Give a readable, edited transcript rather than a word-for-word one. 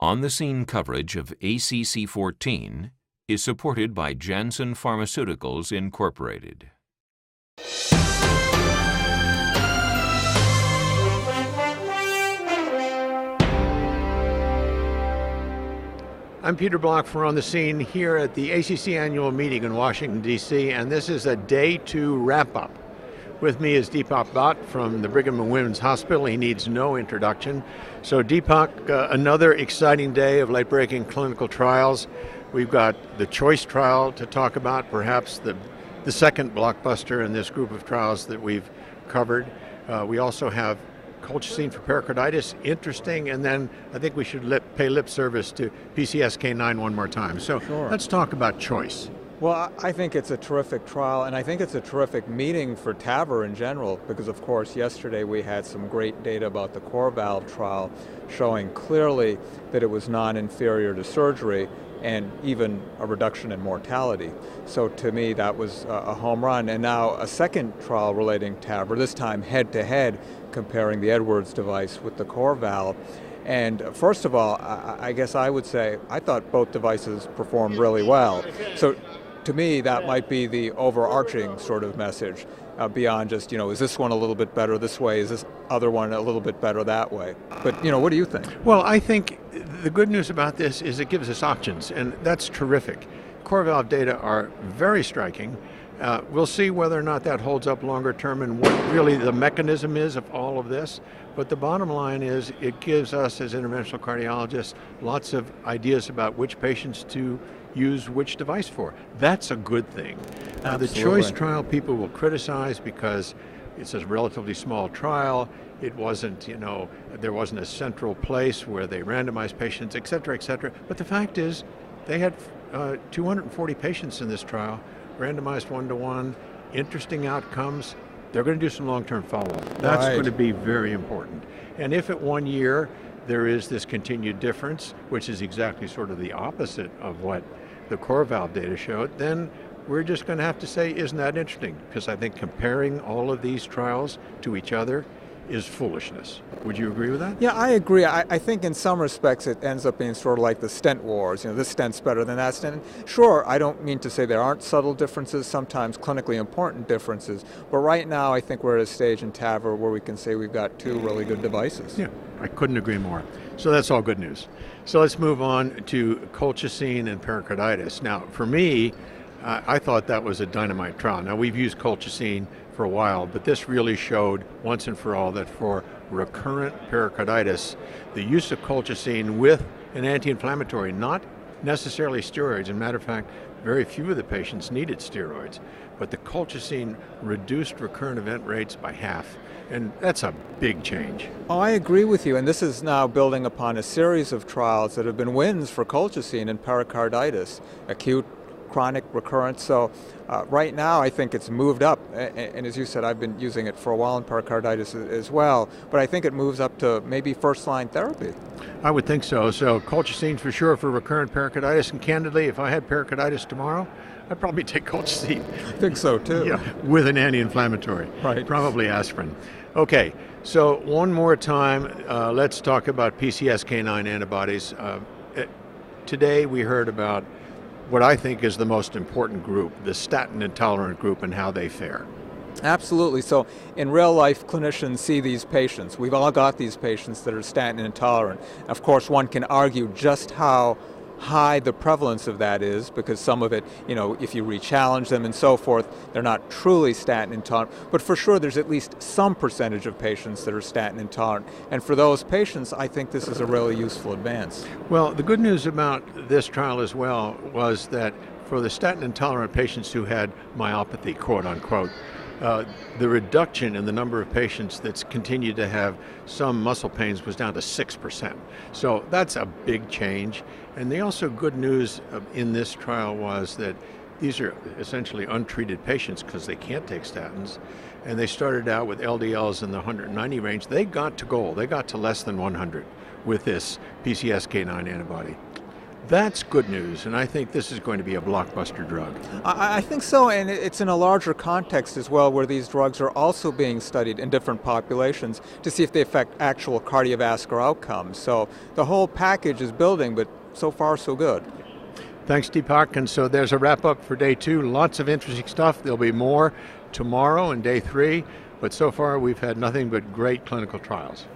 On-the-scene coverage of ACC.14 is supported by Janssen Pharmaceuticals, Incorporated. I'm Peter Block for On the Scene here at the ACC annual meeting in Washington, D.C., and this is a day 2 wrap-up. With me is Deepak Bhatt from the Brigham and Women's Hospital. He needs no introduction. So Deepak, another exciting day of late-breaking clinical trials. We've got the CHOICE trial to talk about, perhaps the second blockbuster in this group of trials that we've covered. We also have colchicine for pericarditis, interesting, and then I think we should pay lip service to PCSK9 one more time. So Sure. Let's talk about CHOICE. Well, I think it's a terrific trial, and I think it's a terrific meeting for TAVR in general, because of course yesterday we had some great data about the core valve trial showing clearly that it was non-inferior to surgery and even a reduction in mortality. So to me that was a home run. And now a second trial relating TAVR, this time head-to-head, comparing the Edwards device with the core valve. And first of all, I guess I would say I thought both devices performed really well. So to me, that might be the overarching sort of message beyond just, is this one a little bit better this way? Is this other one a little bit better that way? But, what do you think? Well, I think the good news about this is it gives us options, and that's terrific. Core valve data are very striking. We'll see whether or not that holds up longer term and what really the mechanism is of all of this. But the bottom line is it gives us as interventional cardiologists lots of ideas about which patients to use which device for. That's a good thing. The CHOICE trial people will criticize because it's a relatively small trial. It wasn't, there wasn't a central place where they randomized patients, et cetera, et cetera. But the fact is they had 240 patients in this trial, randomized 1-to-1, interesting outcomes. They're going to do some long-term follow-up. That's going to be very important. And if at 1 year there is this continued difference, which is exactly sort of the opposite of what the core valve data showed, then we're just going to have to say, isn't that interesting? Because I think comparing all of these trials to each other is foolishness. Would you agree with that? Yeah, I agree. I think in some respects it ends up being sort of like the stent wars. This stent's better than that stent. Sure, I don't mean to say there aren't subtle differences, sometimes clinically important differences, but right now I think we're at a stage in TAVR where we can say we've got two really good devices. Yeah, I couldn't agree more. So that's all good news. So let's move on to colchicine and pericarditis. Now, for me, I thought that was a dynamite trial. Now, we've used colchicine for a while, but this really showed once and for all that for recurrent pericarditis, the use of colchicine with an anti-inflammatory, not necessarily steroids. As a matter of fact, very few of the patients needed steroids, but the colchicine reduced recurrent event rates by half. And that's a big change. Oh, I agree with you, and this is now building upon a series of trials that have been wins for colchicine in pericarditis, acute, chronic, recurrent. So right now I think it's moved up, and as you said, I've been using it for a while in pericarditis as well, but I think it moves up to maybe first-line therapy. I would think so. So colchicine for sure for recurrent pericarditis, and candidly, if I had pericarditis tomorrow, I'd probably take colchicine. I think so too. Yeah, with an anti-inflammatory. Right. Probably aspirin. Okay, so one more time, let's talk about PCSK9 antibodies. Today we heard about what I think is the most important group, the statin intolerant group, and how they fare. Absolutely. So in real life, clinicians see these patients. We've all got these patients that are statin intolerant. Of course, one can argue just how high the prevalence of that is, because some of it, if you re-challenge them and so forth, they're not truly statin intolerant. But for sure, there's at least some percentage of patients that are statin intolerant. And for those patients, I think this is a really useful advance. Well, the good news about this trial as well was that for the statin intolerant patients who had myopathy, quote unquote, the reduction in the number of patients that's continued to have some muscle pains was down to 6%. So that's a big change. And the also good news in this trial was that these are essentially untreated patients because they can't take statins. And they started out with LDLs in the 190 range. They got to goal. They got to less than 100 with this PCSK9 antibody. That's good news, and I think this is going to be a blockbuster drug. I think so, and it's in a larger context as well, where these drugs are also being studied in different populations to see if they affect actual cardiovascular outcomes. So the whole package is building, but so far so good. Thanks, Deepak. And so there's a wrap up for day 2. Lots of interesting stuff. There'll be more tomorrow and day 3, but so far we've had nothing but great clinical trials.